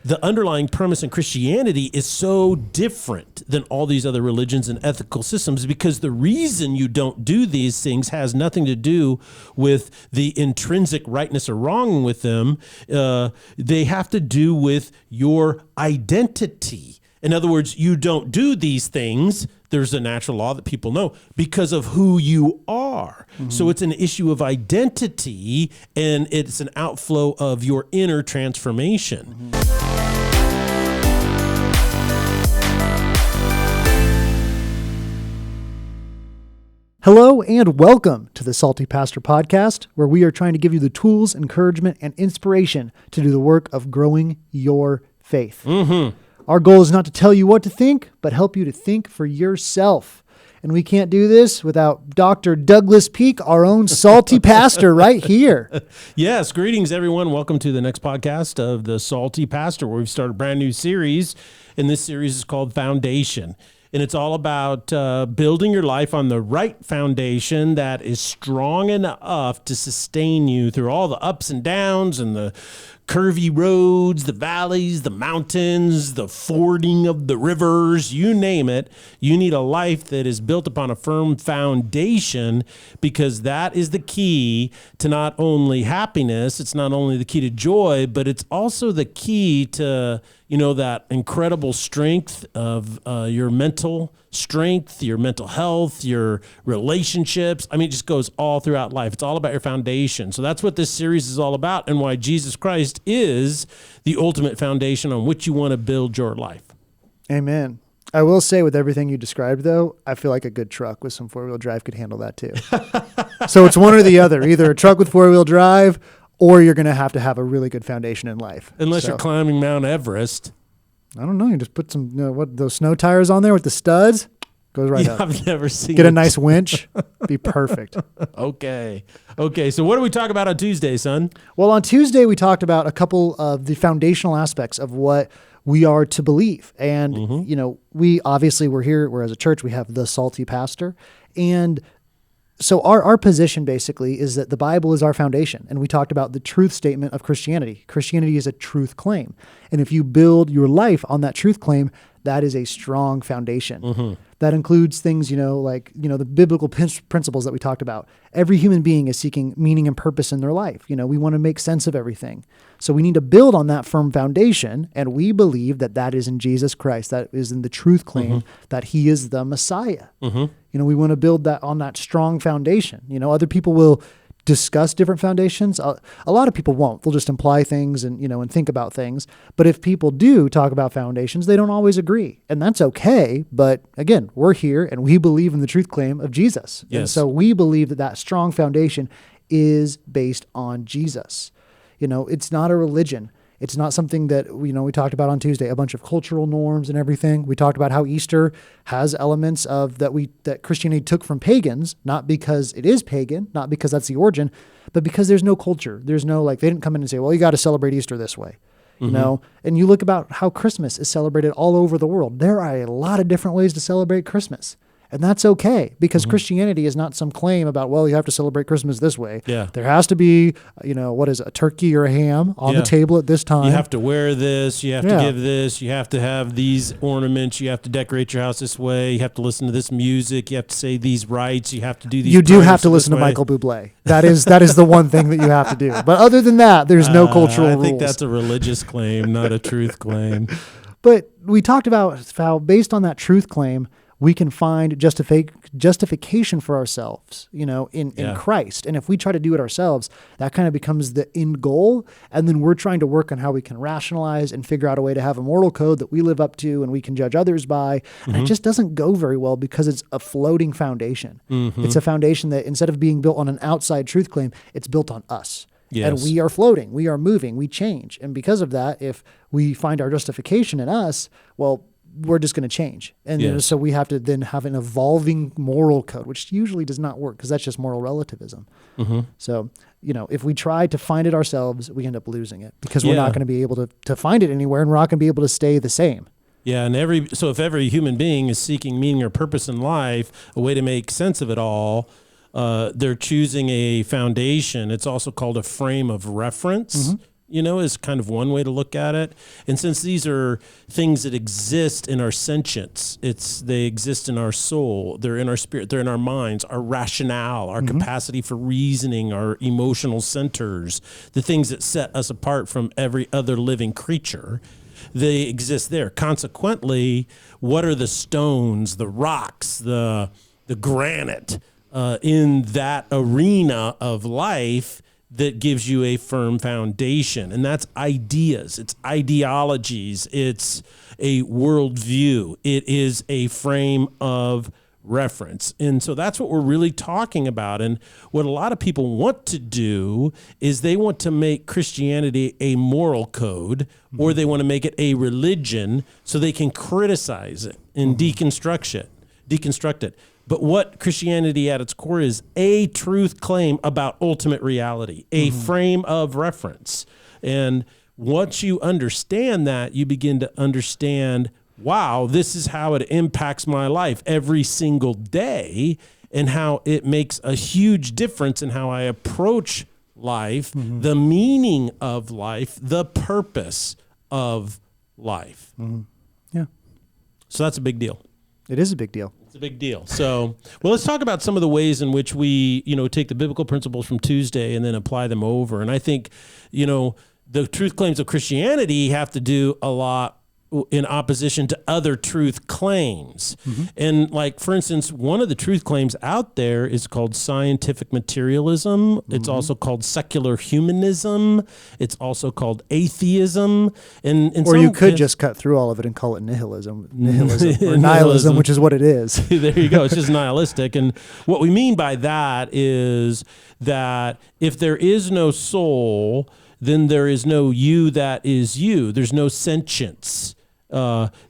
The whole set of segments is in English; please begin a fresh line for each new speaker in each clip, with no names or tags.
The underlying premise in Christianity is so different than all these other religions and ethical systems because the reason you don't do these things has nothing to do with the intrinsic rightness or wrong with them. They have to do with your identity. In other words, you don't do these things. There's a natural law that people know because of who you are. Mm-hmm. So it's an issue of identity, and it's an outflow of your inner transformation. Mm-hmm.
Hello and welcome to the Salty Pastor Podcast, where we are trying to give you the tools, encouragement, and inspiration to do the work of growing your faith. Mm-hmm. Our goal is not to tell you what to think, but help you to think for yourself. And we can't do this without Dr. Douglas Peake, our own salty pastor right here.
Yes, greetings everyone. Welcome to the next podcast of the Salty Pastor, where we've started a brand new series. And this series is called Foundation. And it's all about building your life on the right foundation that is strong enough to sustain you through all the ups and downs and the curvy roads, the valleys, the mountains, the fording of the rivers, you name it. You need a life that is built upon a firm foundation, because that is the key to not only happiness, it's not only the key to joy, but it's also the key to, that incredible strength of your mental strength, your mental health, your relationships. I mean, it just goes all throughout life. It's all about your foundation. So that's what this series is all about, and why Jesus Christ is the ultimate foundation on which you want to build your life.
Amen. I will say, with everything you described, though, I feel like a good truck with some four-wheel drive could handle that too. So it's one or the other, either a truck with four-wheel drive, or you're going to have a really good foundation in life.
Unless you're climbing Mount Everest.
I don't know. You just put some, those snow tires on there with the studs. Goes right up.
I've never seen.
Get a nice winch. Be perfect.
Okay. So what do we talk about on Tuesday, son?
Well, on Tuesday, we talked about a couple of the foundational aspects of what we are to believe. And, we obviously, we're as a church, we have the Salty Pastor. And so our position basically is that the Bible is our foundation. And we talked about the truth statement of Christianity. Christianity is a truth claim. And if you build your life on that truth claim, that is a strong foundation. Mm-hmm. That includes things, the biblical principles that we talked about. Every human being is seeking meaning and purpose in their life. We want to make sense of everything. So we need to build on that firm foundation. And we believe that is in Jesus Christ. That is in the truth claim that he is the Messiah. Mm-hmm. We want to build that on that strong foundation. Other people will discuss different foundations. A lot of people won't. They'll just imply things and think about things. But if people do talk about foundations, they don't always agree. And that's okay. But again, we're here and we believe in the truth claim of Jesus. Yes. And so we believe that strong foundation is based on Jesus. It's not a religion. It's not something that, we talked about on Tuesday, a bunch of cultural norms and everything. We talked about how Easter has elements of that Christianity took from pagans, not because it is pagan, not because that's the origin, but because there's no culture. There's no, they didn't come in and say, well, you got to celebrate Easter this way. And you look about how Christmas is celebrated all over the world. There are a lot of different ways to celebrate Christmas. And that's okay, because Christianity is not some claim about, well, you have to celebrate Christmas this way.
Yeah.
There has to be, a turkey or a ham on the table at this time.
You have to wear this. You have to give this. You have to have these ornaments. You have to decorate your house this way. You have to listen to this music. You have to say these rites. You have to do these.
You do have to listen to Michael Bublé. That is the one thing that you have to do. But other than that, there's no cultural rules.
I think that's a religious claim, not a truth claim.
But we talked about how, based on that truth claim, we can find justification for ourselves, in Christ. And if we try to do it ourselves, that kind of becomes the end goal. And then we're trying to work on how we can rationalize and figure out a way to have a moral code that we live up to and we can judge others by. And it just doesn't go very well, because it's a floating foundation. Mm-hmm. It's a foundation that, instead of being built on an outside truth claim, it's built on us. Yes. And we are floating, we are moving, we change. And because of that, if we find our justification in us, well, we're just going to change. And so we have to then have an evolving moral code, which usually does not work, because that's just moral relativism. Mm-hmm. So, if we try to find it ourselves, we end up losing it, because we're not going to be able to find it anywhere, and we're not going to be able to stay the same.
Yeah, and if every human being is seeking meaning or purpose in life, a way to make sense of it all, they're choosing a foundation. It's also called a frame of reference. Mm-hmm. is kind of one way to look at it. And since these are things that exist in our sentience, they exist in our soul, they're in our spirit, they're in our minds, our rationale, our capacity for reasoning, our emotional centers, the things that set us apart from every other living creature, they exist there. Consequently, what are the stones, the rocks, the granite in that arena of life that gives you a firm foundation? And that's ideas, it's ideologies, it's a worldview, it is a frame of reference. And so that's what we're really talking about. And what a lot of people want to do is they want to make Christianity a moral code, or they want to make it a religion so they can criticize it and deconstruct it. But what Christianity at its core is a truth claim about ultimate reality, a frame of reference. And once you understand that, you begin to understand, wow, this is how it impacts my life every single day, and how it makes a huge difference in how I approach life, the meaning of life, the purpose of life.
Yeah.
So that's a big deal.
It is a big deal.
It's a big deal. So, well, let's talk about some of the ways in which we, take the biblical principles from Tuesday and then apply them over. And I think, the truth claims of Christianity have to do a lot in opposition to other truth claims. And like, for instance, one of the truth claims out there is called scientific materialism. It's also called secular humanism. It's also called atheism. Or
you could just cut through all of it and call it nihilism or nihilism, which is what it is.
There you go. It's just nihilistic. And what we mean by that is that if there is no soul, then there is no you that is you. There's no sentience.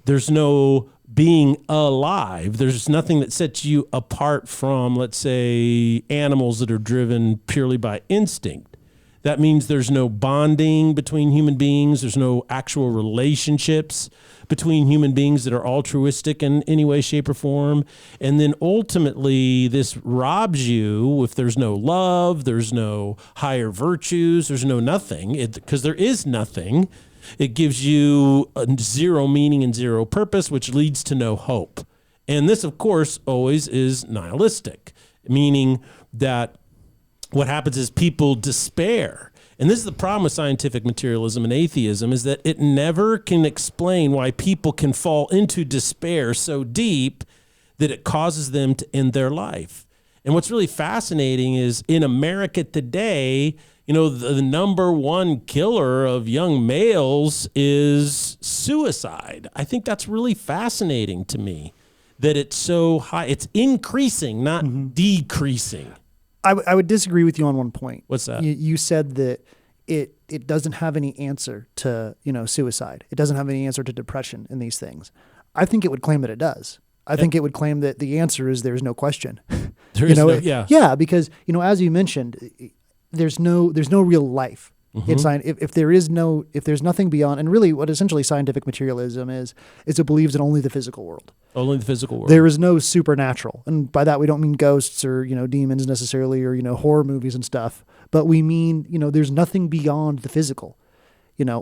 There's no being alive. There's nothing that sets you apart from, let's say, animals that are driven purely by instinct. That means there's no bonding between human beings. There's no actual relationships between human beings that are altruistic in any way, shape, or form. And then ultimately, this robs you, if there's no love, there's no higher virtues, there's no nothing, because there is nothing. It gives you zero meaning and zero purpose, which leads to no hope. And this, of course, always is nihilistic, meaning that what happens is people despair. And this is the problem with scientific materialism and atheism, is that it never can explain why people can fall into despair so deep that it causes them to end their life. And what's really fascinating is in America today, the number one killer of young males is suicide. I think that's really fascinating to me, that it's so high. It's increasing, not decreasing.
I would disagree with you on one point.
What's that?
You said that it doesn't have any answer to suicide. It doesn't have any answer to depression and these things. I think it would claim that it does. I think it would claim that the answer is there's no question.
Yeah,
because as you mentioned, there's no real life. If there's nothing beyond, and really what essentially scientific materialism is it believes in only the physical world.
Only the physical world.
There is no supernatural. And by that we don't mean ghosts or, demons necessarily, or, horror movies and stuff, but we mean, there's nothing beyond the physical.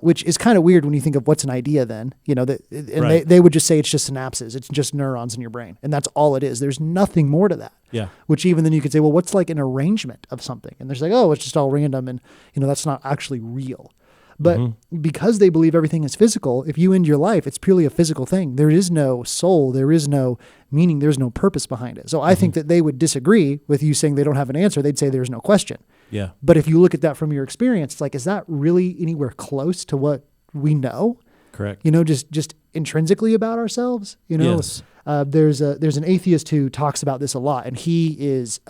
Which is kind of weird when you think of what's an idea then, they would just say it's just synapses. It's just neurons in your brain. And that's all it is. There's nothing more to that.
Yeah.
Which even then you could say, well, what's like an arrangement of something? And there's like, oh, it's just all random. And, that's not actually real. But because they believe everything is physical, if you end your life, it's purely a physical thing. There is no soul. There is no meaning. There's no purpose behind it. So I think that they would disagree with you saying they don't have an answer. They'd say there's no question.
Yeah.
But if you look at that from your experience, it's like, is that really anywhere close to what we know?
Correct.
Just intrinsically about ourselves.
Yes.
There's an atheist who talks about this a lot, and he is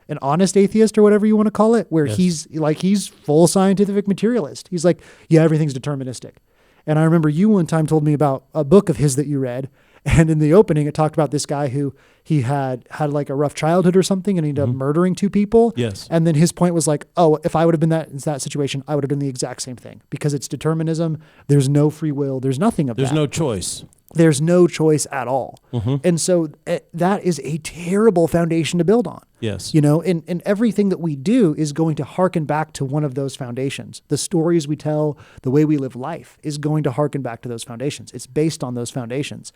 an honest atheist or whatever you want to call it, where he's full scientific materialist. He's like, yeah, everything's deterministic. And I remember you one time told me about a book of his that you read. And in the opening, it talked about this guy who he had like a rough childhood or something, and he ended up murdering 2 people.
Yes.
And then his point was like, oh, if I would have been in that situation, I would have done the exact same thing, because it's determinism. There's no free will. There's nothing of that.
There's no choice.
there's no choice at all. And so that is a terrible foundation to build on.
Yes.
And everything that we do is going to harken back to one of those foundations. The stories we tell, the way we live life is going to harken back to those foundations. It's based on those foundations.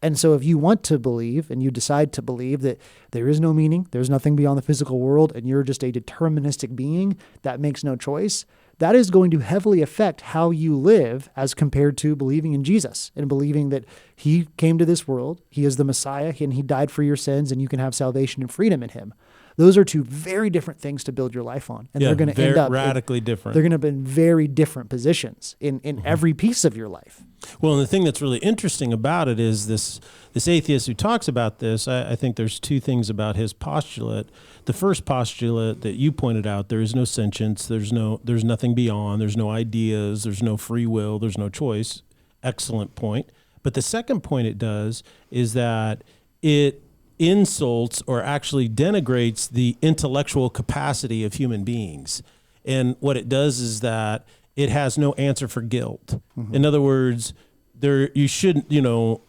And so if you want to believe and you decide to believe that there is no meaning, there's nothing beyond the physical world, and you're just a deterministic being that makes no choice, that is going to heavily affect how you live as compared to believing in Jesus and believing that he came to this world, he is the Messiah, and he died for your sins, and you can have salvation and freedom in him. Those are two very different things to build your life on. And they're going to end up
radically different.
They're going to be in very different positions in every piece of your life.
Well, and the thing that's really interesting about it is this atheist who talks about this, I think there's two things about his postulate. The first postulate that you pointed out, there is no sentience, there's nothing beyond, there's no ideas, there's no free will, there's no choice. Excellent point. But the second point it does is that it insults or actually denigrates the intellectual capacity of human beings. And what it does is that it has no answer for guilt. In other words, you shouldn't,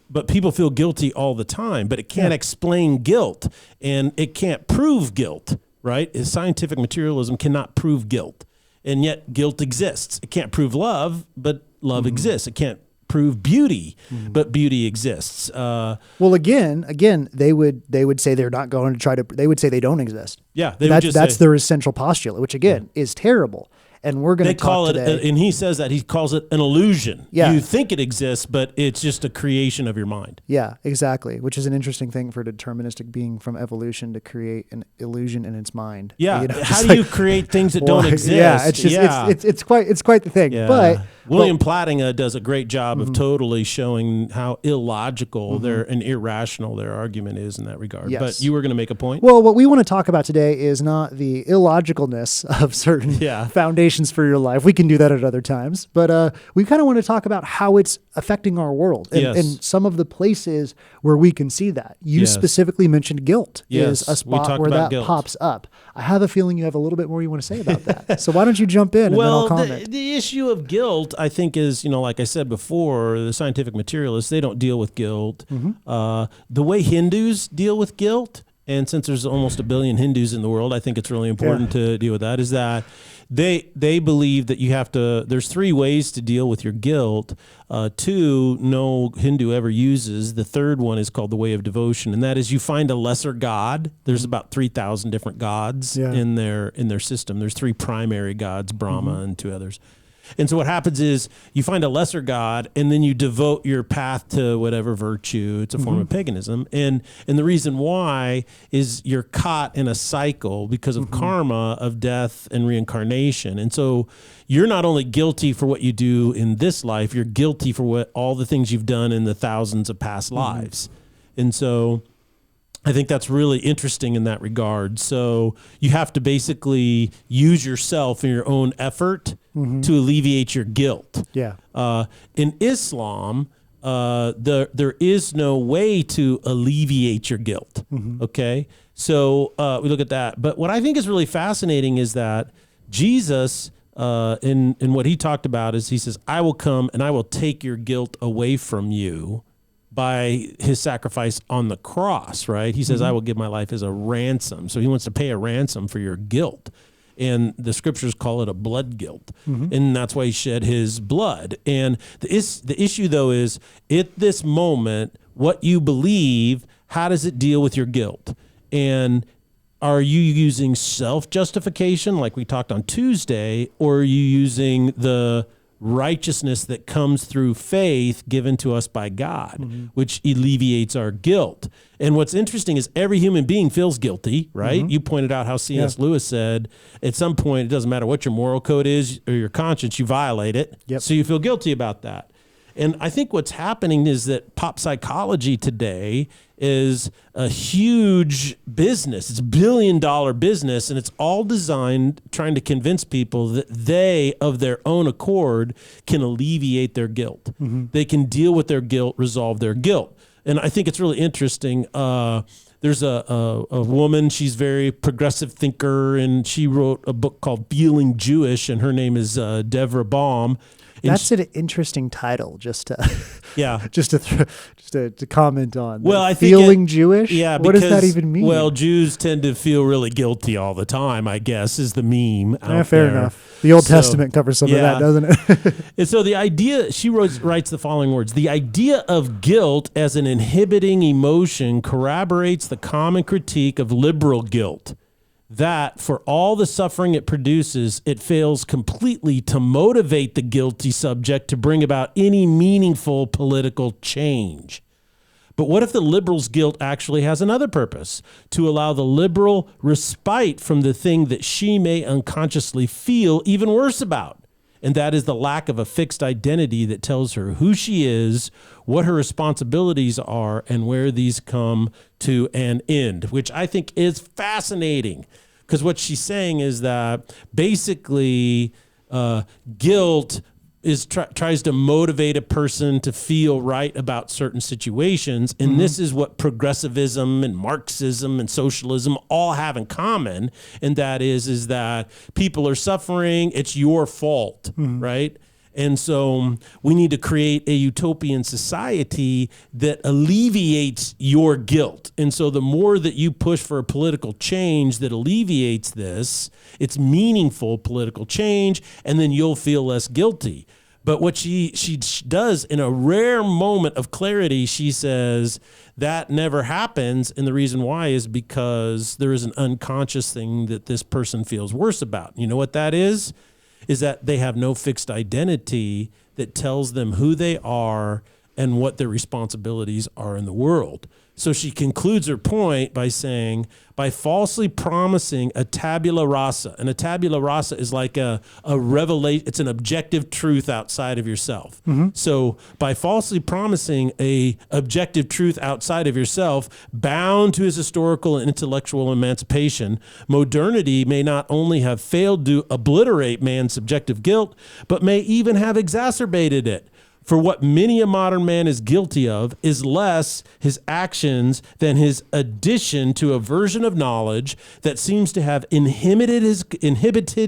but people feel guilty all the time, but it can't explain guilt and it can't prove guilt, right? Scientific materialism cannot prove guilt, and yet guilt exists. It can't prove love, but love exists. It can't prove beauty, but beauty exists.
Well, again, they would say they're not going to try to. They would say they don't exist.
Yeah,
that's their essential postulate, which again is terrible. And we're going to talk today.
And he says that he calls it an illusion.
Yeah.
You think it exists, but it's just a creation of your mind.
Yeah, exactly. Which is an interesting thing for a deterministic being from evolution to create an illusion in its mind.
Yeah. How do you create things that don't exist?
Yeah, it's just it's quite the thing.
Yeah.
But
William Plattinger does a great job of totally showing how illogical and irrational their argument is in that regard.
Yes.
But you were going to make a point?
Well, what we want to talk about today is not the illogicalness of certain foundations for your life. We can do that at other times. But we kind of want to talk about how it's affecting our world and some of the places where we can see that. You specifically mentioned guilt is a spot where that pops up. I have a feeling you have a little bit more you want to say about that. So why don't you jump in and then I'll comment.
The issue of guilt, I think, is, like I said before, the scientific materialists, they don't deal with guilt. The way Hindus deal with guilt, and since there's almost 1 billion Hindus in the world, I think it's really important to deal with that, is that they believe that there's 3 ways to deal with your guilt. 2, no Hindu ever uses. The third one is called the way of devotion, and that is you find a lesser god. There's about 3,000 different gods in their system. There's 3 primary gods, Brahma and 2 others. And so what happens is you find a lesser god, and then you devote your path to whatever virtue. It's a form of paganism. And the reason why is you're caught in a cycle because of karma of death and reincarnation. And so you're not only guilty for what you do in this life, you're guilty for all the things you've done in the thousands of past lives. And so I think that's really interesting in that regard. So you have to basically use yourself in your own effort to alleviate your guilt.
Yeah.
In Islam, there is no way to alleviate your guilt. Okay. So we look at that. But what I think is really fascinating is that Jesus, in what he talked about, is he says, I will come and I will take your guilt away from you by his sacrifice on the cross, right? He says, I will give my life as a ransom. So he wants to pay a ransom for your guilt. And the scriptures call it a blood guilt. And that's why he shed his blood. And the issue, though, is at this moment, what you believe, how does it deal with your guilt? And are you using self-justification like we talked on Tuesday, or are you using the righteousness that comes through faith given to us by God, which alleviates our guilt? And what's interesting is every human being feels guilty, right? You pointed out how C.S. Lewis said, at some point, it doesn't matter what your moral code is or your conscience, you violate it. So you feel guilty about that. And I think what's happening is that pop psychology today is a huge business. It's $1 billion business, and it's all designed trying to convince people that they, of their own accord, can alleviate their guilt. They can deal with their guilt, resolve their guilt. And I think it's really interesting. There's a woman, she's a very progressive thinker, and she wrote a book called Feeling Jewish, and her name is Deborah Baum.
That's an interesting title, just to
Yeah.
just to comment on.
Well, I think
feeling Jewish.
Yeah,
what does that even mean?
Well, Jews tend to feel really guilty all the time, I guess, is the meme.
Fair enough. The Old Testament covers some of that, doesn't it?
And so the idea, she writes the following words: the idea of guilt as an inhibiting emotion corroborates the common critique of liberal guilt, that for all the suffering it produces, it fails completely to motivate the guilty subject to bring about any meaningful political change. But what if the liberal's guilt actually has another purpose? To allow the liberal respite from the thing that she may unconsciously feel even worse about. And that is the lack of a fixed identity that tells her who she is, what her responsibilities are, and where these come to an end, which I think is fascinating. Because what she's saying is that basically guilt tries to motivate a person to feel right about certain situations. And this is what progressivism and Marxism and socialism all have in common. And that is that people are suffering. It's your fault, right? And so we need to create a utopian society that alleviates your guilt. And so the more that you push for a political change that alleviates this, it's meaningful political change, and then you'll feel less guilty. But what she does in a rare moment of clarity, she says that never happens. And the reason why is because there is an unconscious thing that this person feels worse about. You know what that is that they have no fixed identity that tells them who they are and what their responsibilities are in the world. So she concludes her point by saying, by falsely promising a tabula rasa, and a tabula rasa is like a revelation, it's an objective truth outside of yourself. So by falsely promising a objective truth outside of yourself, bound to his historical and intellectual emancipation, modernity may not only have failed to obliterate man's subjective guilt, but may even have exacerbated it. For what many a modern man is guilty of is less his actions than his addition to a version of knowledge that seems to have inhibited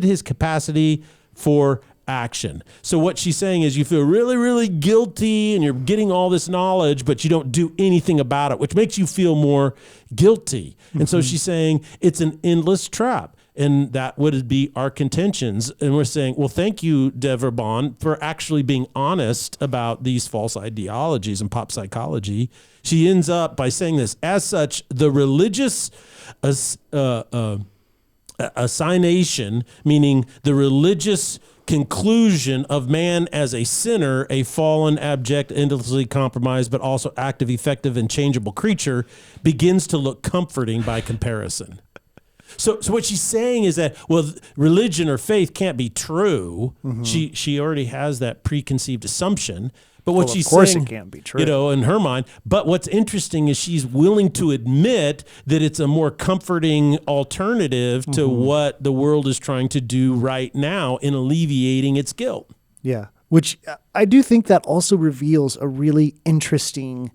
his capacity for action. So what she's saying is you feel really, really guilty and you're getting all this knowledge, but you don't do anything about it, which makes you feel more guilty. And so she's saying it's an endless trap. And that would be our contentions. And we're saying, well, thank you, Deborah Bond, for actually being honest about these false ideologies and pop psychology. She ends up by saying this: as such, the religious assignation, meaning the religious conclusion of man as a sinner, a fallen, abject, endlessly compromised, but also active, effective, and changeable creature, begins to look comforting by comparison. So what she's saying is that, well, religion or faith can't be true. She already has that preconceived assumption. But what she's saying,
of course it can't be true,
in her mind. But what's interesting is she's willing to admit that it's a more comforting alternative to what the world is trying to do right now in alleviating its guilt.
Yeah, which I do think that also reveals a really interesting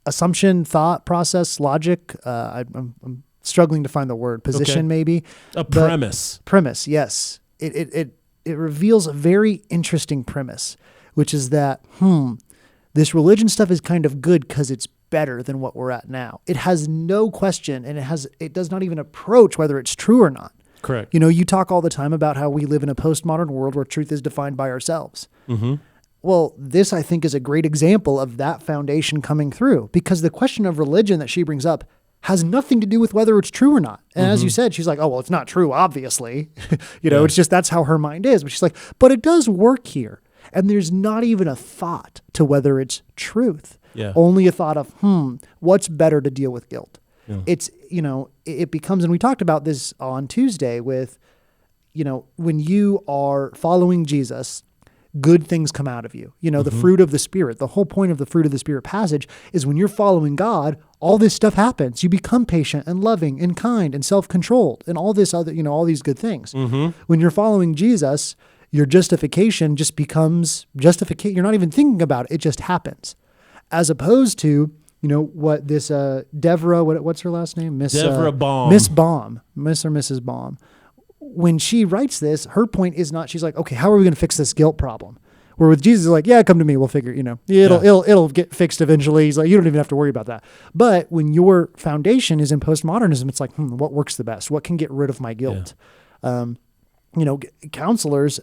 assumption, thought process, logic. I'm struggling to find the word. Position, maybe.
Premise.
Premise, yes. It reveals a very interesting premise, which is that, this religion stuff is kind of good because it's better than what we're at now. It has no question, and it does not even approach whether it's true or not.
Correct.
You talk all the time about how we live in a postmodern world where truth is defined by ourselves. Well, this, I think, is a great example of that foundation coming through, because the question of religion that she brings up has nothing to do with whether it's true or not. And as you said, she's like, oh, well, it's not true, obviously. It's just that's how her mind is. But she's like, but it does work here. And there's not even a thought to whether it's truth.
Yeah.
Only a thought of, what's better to deal with guilt? Yeah. It's, it becomes, and we talked about this on Tuesday with, when you are following Jesus, good things come out of you. The fruit of the Spirit. The whole point of the fruit of the Spirit passage is when you're following God, all this stuff happens. You become patient and loving and kind and self-controlled and all this other, all these good things. When you're following Jesus, your justification just becomes justification. You're not even thinking about it. It just happens. As opposed to, what this Deborah, what's her last name?
Deborah Baum.
Miss Baum. Miss or Mrs. Baum. when she writes this, her point is not, she's like, okay, how are we going to fix this guilt problem? Where with Jesus, is like, yeah, come to me, we'll figure, it'll get fixed eventually. He's like, you don't even have to worry about that. But when your foundation is in postmodernism, it's like, what works the best? What can get rid of my guilt? Counselors,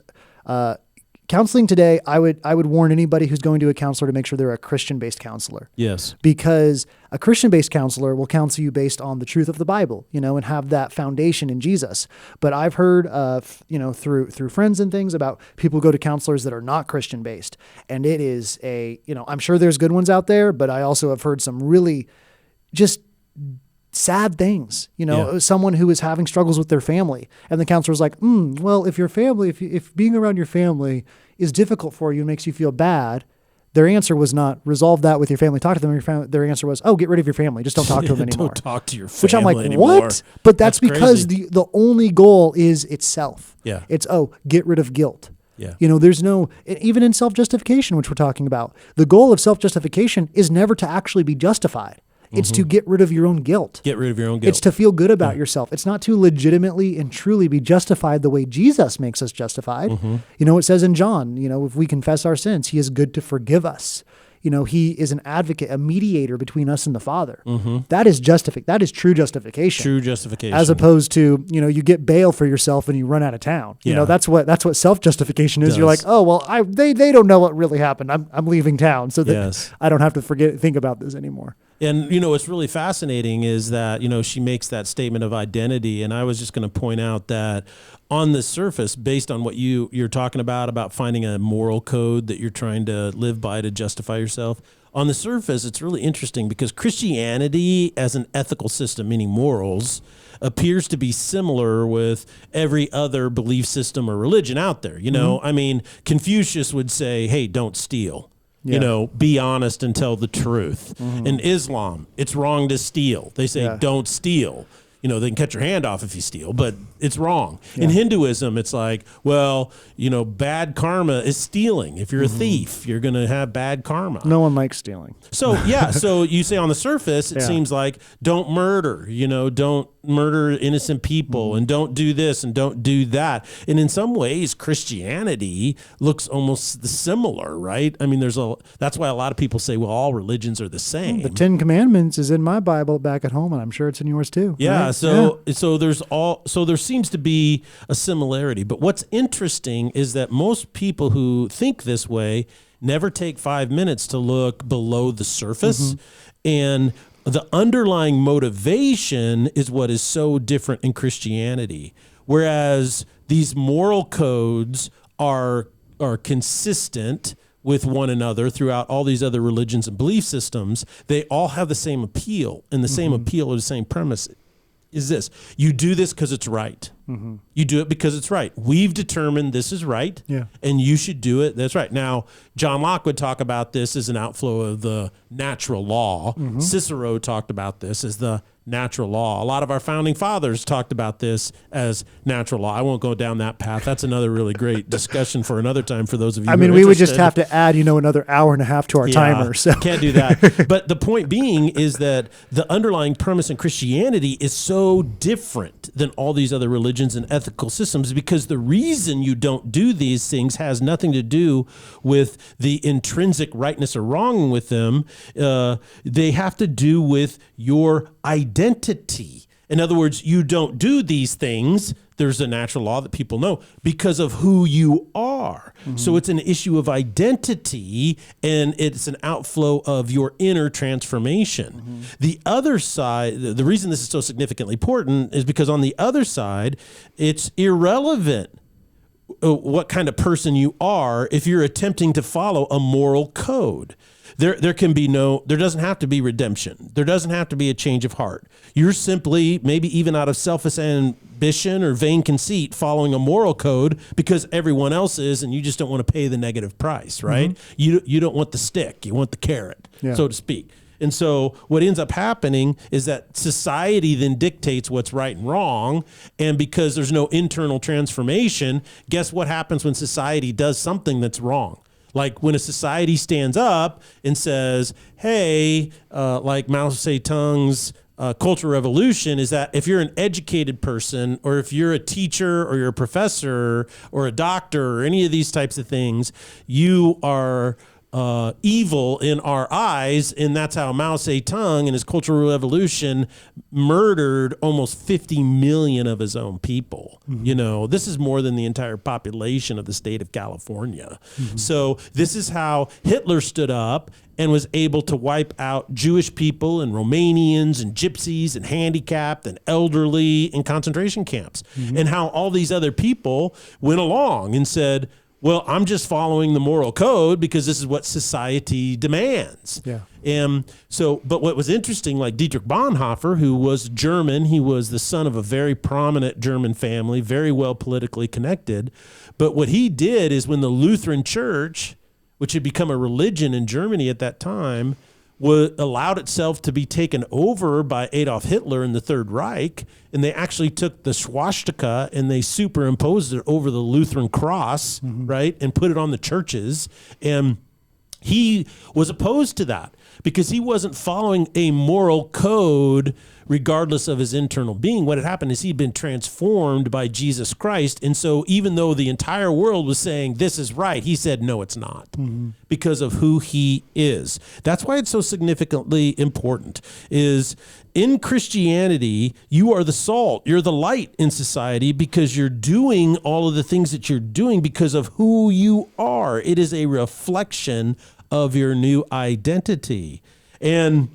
counseling today, I would warn anybody who's going to a counselor to make sure they're a Christian-based counselor.
Yes.
Because a Christian-based counselor will counsel you based on the truth of the Bible, and have that foundation in Jesus. But I've heard, through friends and things about people who go to counselors that are not Christian-based. And it is I'm sure there's good ones out there, but I also have heard some really just sad things, someone who is having struggles with their family, and the counselor's like, well, if your family, if being around your family is difficult for you and makes you feel bad, their answer was not resolve that with your family, talk to them. Their answer was, get rid of your family. Just don't talk to them anymore.
Don't talk to your family
Which I'm like,
anymore.
What? But that's because the only goal is itself.
Yeah.
It's, get rid of guilt.
Yeah.
There's no, even in self-justification, which we're talking about, the goal of self-justification is never to actually be justified. It's to get rid of your own guilt.
Get rid of your own guilt.
It's to feel good about yourself. It's not to legitimately and truly be justified the way Jesus makes us justified. It says in John, if we confess our sins, he is good to forgive us. He is an advocate, a mediator between us and the Father. That is That is true justification.
True justification.
As opposed to, you get bail for yourself and you run out of town.
Yeah.
That's what self-justification is. You're like, oh, well, they don't know what really happened. I'm leaving town so that I don't have to think about this anymore.
And, what's really fascinating is that, she makes that statement of identity. And I was just going to point out that on the surface, based on what you're talking about finding a moral code that you're trying to live by to justify yourself, on the surface, it's really interesting because Christianity as an ethical system, meaning morals, appears to be similar with every other belief system or religion out there. I mean, Confucius would say, hey, don't steal. Be honest and tell the truth. In Islam, it's wrong to steal. They say, don't steal. They can cut your hand off if you steal, but it's wrong. In Hinduism, it's like, well, bad karma is stealing. If you're a thief, you're going to have bad karma.
No one likes stealing.
So, so you say on the surface, it seems like don't murder, don't murder innocent people and don't do this and don't do that. And in some ways, Christianity looks almost similar, right? I mean, that's why a lot of people say, well, all religions are the same.
The 10 Commandments is in my Bible back at home, and I'm sure it's in yours too.
Yeah.
Right?
So there seems to be a similarity. But what's interesting is that most people who think this way never take 5 minutes to look below the surface. And the underlying motivation is what is so different in Christianity. Whereas these moral codes are consistent with one another throughout all these other religions and belief systems, they all have the same appeal, and the same appeal or the same premise is this: you do this because it's right. You do it because it's right. We've determined this is right, and you should do it. That's right. Now, John Locke would talk about this as an outflow of the natural law. Cicero talked about this as the natural law. A lot of our founding fathers talked about this as natural law. I won't go down that path. That's another really great discussion for another time for those of you who are
we would
interested.
just have to add, another hour and a half to our timer. So
can't do that. But the point being is that the underlying premise in Christianity is so different than all these other religions and ethical systems, because the reason you don't do these things has nothing to do with the intrinsic rightness or wrong with them. They have to do with your identity. In other words, you don't do these things, there's a natural law that people know, because of who you are. So it's an issue of identity, and it's an outflow of your inner transformation. The other side, the reason this is so significantly important is because on the other side, it's irrelevant what kind of person you are if you're attempting to follow a moral code. There doesn't have to be redemption. There doesn't have to be a change of heart. You're simply, maybe even out of selfish ambition or vain conceit, following a moral code because everyone else is, and you just don't want to pay the negative price, right? You don't want the stick. You want the carrot, so to speak. And so what ends up happening is that society then dictates what's right and wrong. And because there's no internal transformation, guess what happens when society does something that's wrong? Like when a society stands up and says, hey, like Mao Zedong's Cultural Revolution is that if you're an educated person, or if you're a teacher, or you're a professor, or a doctor, or any of these types of things, you are evil in our eyes, and that's how Mao Zedong in his Cultural Revolution murdered almost 50 million of his own people. This is more than the entire population of the state of California. So this is how Hitler stood up and was able to wipe out Jewish people and Romanians and gypsies and handicapped and elderly in concentration camps, and how all these other people went along and said, well, I'm just following the moral code because this is what society demands.
Yeah.
But what was interesting, like Dietrich Bonhoeffer, who was German, he was the son of a very prominent German family, very well politically connected. But what he did is when the Lutheran Church, which had become a religion in Germany at that time, allowed itself to be taken over by Adolf Hitler in the Third Reich, and they actually took the swastika and they superimposed it over the Lutheran cross, right, and put it on the churches. And he was opposed to that because he wasn't following a moral code regardless of his internal being. What had happened is he'd been transformed by Jesus Christ. And so even though the entire world was saying this is right, he said, no, it's not, because of who he is. That's why it's so significantly important is in Christianity, you are the salt, you're the light in society because you're doing all of the things that you're doing because of who you are. It is a reflection of your new identity. And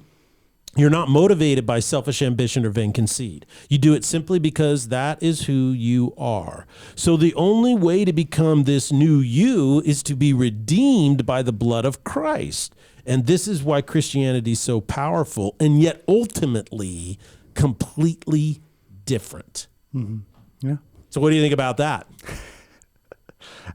you're not motivated by selfish ambition or vain conceit. You do it simply because that is who you are. So the only way to become this new you is to be redeemed by the blood of Christ. And this is why Christianity is so powerful and yet ultimately completely different.
Yeah.
So what do you think about that?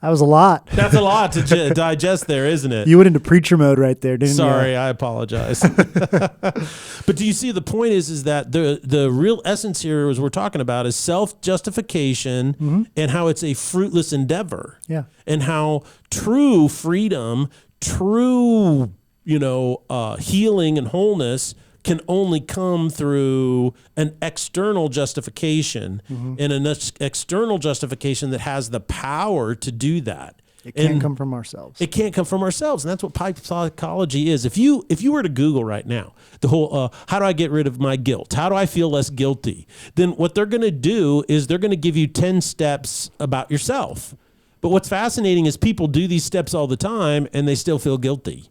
That was a lot.
That's a lot to digest there, isn't it?
You went into preacher mode right there, didn't you?
Sorry, I apologize. But do you see the point is that the real essence here is we're talking about is self-justification and how it's a fruitless endeavor.
Yeah.
And how true freedom, true, healing and wholeness can only come through an external justification and an external justification that has the power to do that.
It can't come from ourselves.
It can't come from ourselves. And that's what Peake psychology is. If you were to Google right now, the whole, how do I get rid of my guilt? How do I feel less guilty? Then what they're going to do is they're going to give you 10 steps about yourself. But what's fascinating is people do these steps all the time and they still feel guilty.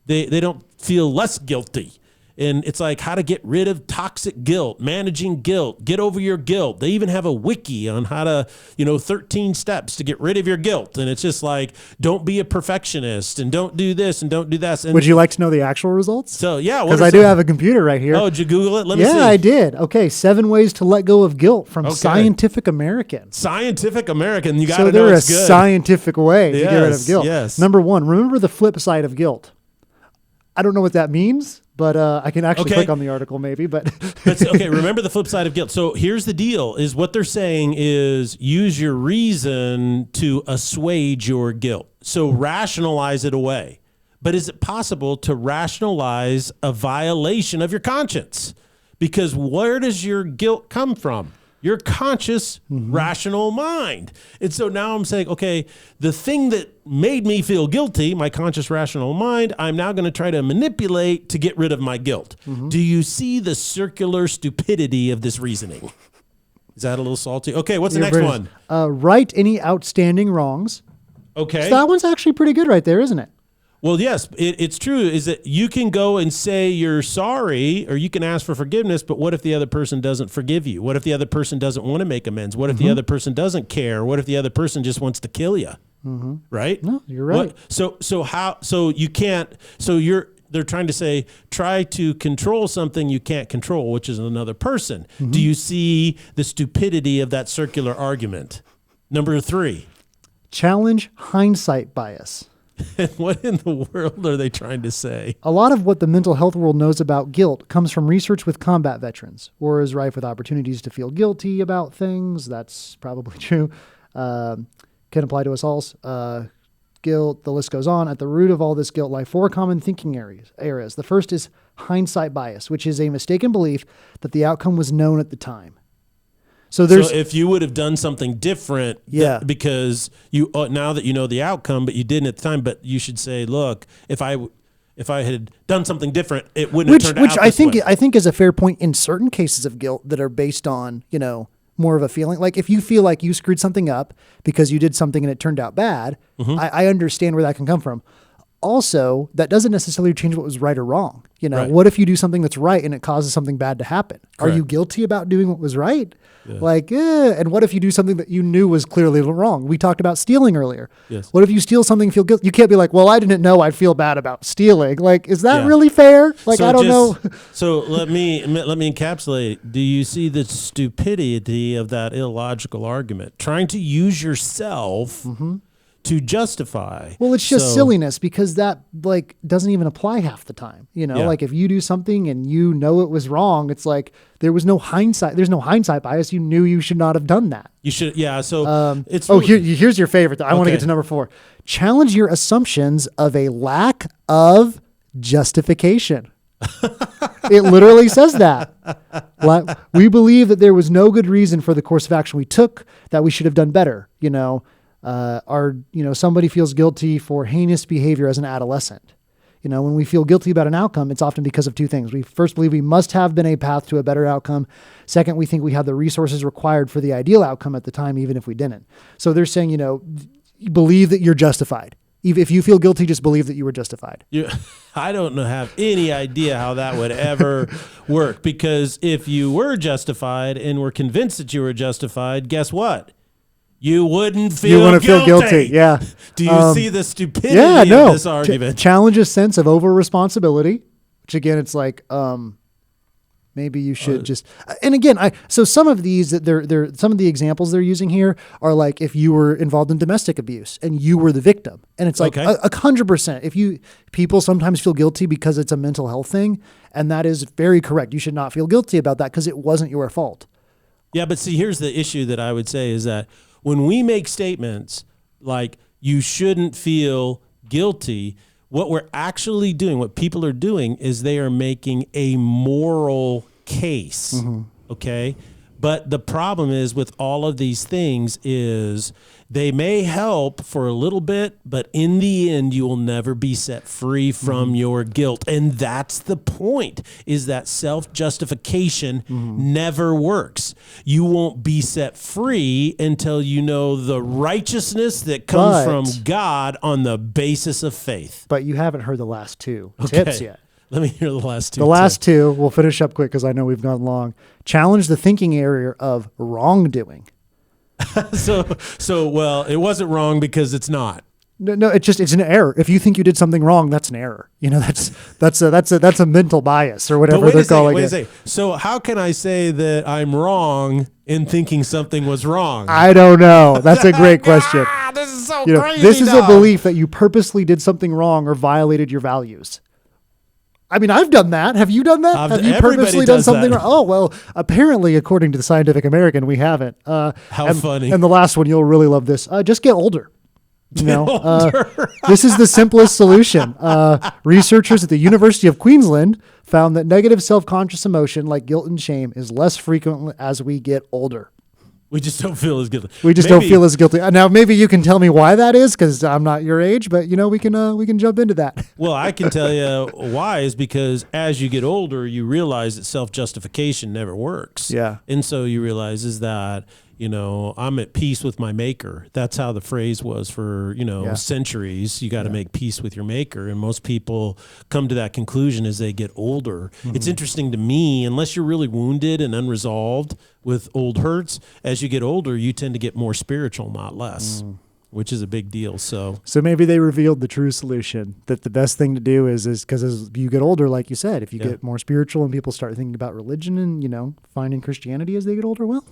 They don't feel less guilty. And it's like how to get rid of toxic guilt, managing guilt, get over your guilt. They even have a wiki on how to, 13 steps to get rid of your guilt. And it's just like, don't be a perfectionist and don't do this and don't do that. And
would you like to know the actual results?
So, yeah.
Because I do have a computer right here.
Oh, did you Google it? Let me see.
Yeah, I did. Okay, 7 ways to let go of guilt from Scientific American.
Scientific American. You got
to know
there
it's good. So there is a scientific way to get rid of guilt.
Yes.
Number 1, remember the flip side of guilt. I don't know what that means, but I can actually click on the article maybe. But
okay, remember the flip side of guilt. So here's the deal, is what they're saying is use your reason to assuage your guilt. So rationalize it away. But is it possible to rationalize a violation of your conscience? Because where does your guilt come from? Your conscious, rational mind. And so now I'm saying, okay, the thing that made me feel guilty, my conscious, rational mind, I'm now going to try to manipulate to get rid of my guilt. Do you see the circular stupidity of this reasoning? Is that a little salty? Okay, what's the next one?
Right any outstanding wrongs.
Okay.
So that one's actually pretty good right there, isn't it?
Well, yes, it's true, is that you can go and say you're sorry or you can ask for forgiveness, but what if the other person doesn't forgive you? What if the other person doesn't want to make amends? What if the other person doesn't care? What if the other person just wants to kill you? Right?
No, you're right.
They're trying to say, try to control something you can't control, which is another person. Do you see the stupidity of that circular argument? Number 3.
Challenge hindsight bias.
What in the world are they trying to say?
A lot of what the mental health world knows about guilt comes from research with combat veterans, or is rife with opportunities to feel guilty about things. That's probably true. Can apply to us all. guilt, the list goes on. At the root of all this guilt lie four common thinking areas. The first is hindsight bias, which is a mistaken belief that the outcome was known at the time. So
if you would have done something different, because you now that you know the outcome, but you didn't at the time, but you should say, look, if I had done something different, it wouldn't have turned out this way.
I think is a fair point in certain cases of guilt that are based on, more of a feeling. Like if you feel like you screwed something up because you did something and it turned out bad, I understand where that can come from. Also, that doesn't necessarily change what was right or wrong.
Right.
What if you do something that's right and it causes something bad to happen?
Correct.
Are you guilty about doing what was right?
Yeah.
And what if you do something that you knew was clearly wrong? We talked about stealing earlier.
Yes.
What if you steal something and feel guilty? You can't be like, well, I didn't know I'd feel bad about stealing. Like, is that really fair? Like, I don't know.
So let me encapsulate. Do you see the stupidity of that illogical argument? Trying to use yourself to justify.
Well, it's just silliness because that doesn't even apply half the time. Like if you do something and you know it was wrong, it's like there was no hindsight. There's no hindsight bias. You knew you should not have done that.
You should, yeah. So it's
here's your favorite. I want to get to number 4. Challenge your assumptions of a lack of justification. It literally says that. We believe that there was no good reason for the course of action we took, that we should have done better. Somebody feels guilty for heinous behavior as an adolescent. When we feel guilty about an outcome, it's often because of two things. We first believe we must have been a path to a better outcome. Second, we think we have the resources required for the ideal outcome at the time, even if we didn't. So they're saying, believe that you're justified. If you feel guilty, just believe that you were justified.
I don't have any idea how that would ever work, because if you were justified and were convinced that you were justified, guess what? You wouldn't feel guilty.
Yeah.
Do you see the stupidity of this argument?
Challenge a sense of over responsibility, which again, it's like, maybe you should just, and again, so some of these that some of the examples they're using here are like, if you were involved in domestic abuse and you were the victim, and it's like 100%. People sometimes feel guilty because it's a mental health thing. And that is very correct. You should not feel guilty about that because it wasn't your fault.
Yeah. But see, here's the issue that I would say is that when we make statements like you shouldn't feel guilty, what we're actually doing, what people are doing, is they are making a moral case, okay? But the problem is with all of these things is they may help for a little bit, but in the end, you will never be set free from your guilt. And that's the point, is that self-justification never works. You won't be set free until you know the righteousness that comes from God on the basis of faith.
But you haven't heard the last two tips yet.
Let me hear the last two.
The last two, we'll finish up quick because I know we've gone long. Challenge the thinking area of wrongdoing.
Well, it wasn't wrong because it's not.
No, it's an error. If you think you did something wrong, that's an error. That's a mental bias or whatever they're calling it.
So how can I say that I'm wrong in thinking something was wrong?
I don't know. That's a great question.
This is so crazy.
This is a belief that you purposely did something wrong or violated your values. I mean, I've done that. Have you done that? Have you purposely done something wrong? Oh, well, apparently, according to the Scientific American, we haven't.
How funny.
And the last one, you'll really love this. Just get older.
Older.
This is the simplest solution. Researchers at the University of Queensland found that negative self-conscious emotion like guilt and shame is less frequent as we get older.
We just don't feel as guilty.
Don't feel as guilty. Now, maybe you can tell me why that is, because I'm not your age, but we can jump into that.
Well, I can tell you why is because as you get older, you realize that self-justification never works.
Yeah.
And so you realize is that, I'm at peace with my maker. That's how the phrase was for, centuries. You got to make peace with your maker. And most people come to that conclusion as they get older. It's interesting to me, unless you're really wounded and unresolved with old hurts, as you get older, you tend to get more spiritual, not less, which is a big deal. So
maybe they revealed the true solution, that the best thing to do is because as you get older, like you said, if you get more spiritual and people start thinking about religion and, finding Christianity as they get older, well,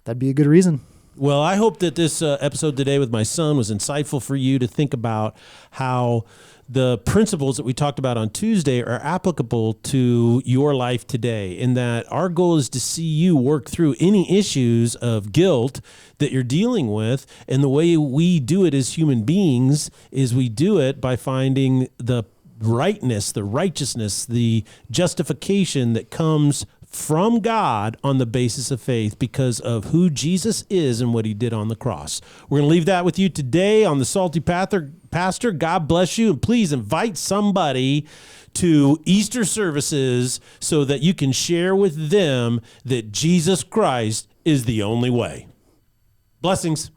that'd be a good reason.
Well, I hope that this episode today with my son was insightful for you to think about how the principles that we talked about on Tuesday are applicable to your life today, in that our goal is to see you work through any issues of guilt that you're dealing with. And the way we do it as human beings is we do it by finding the rightness, the righteousness, the justification that comes from God on the basis of faith because of who Jesus is and what he did on the cross. We're going to leave that with you today on the Salty Pastor. God bless you. And please invite somebody to Easter services so that you can share with them that Jesus Christ is the only way. Blessings.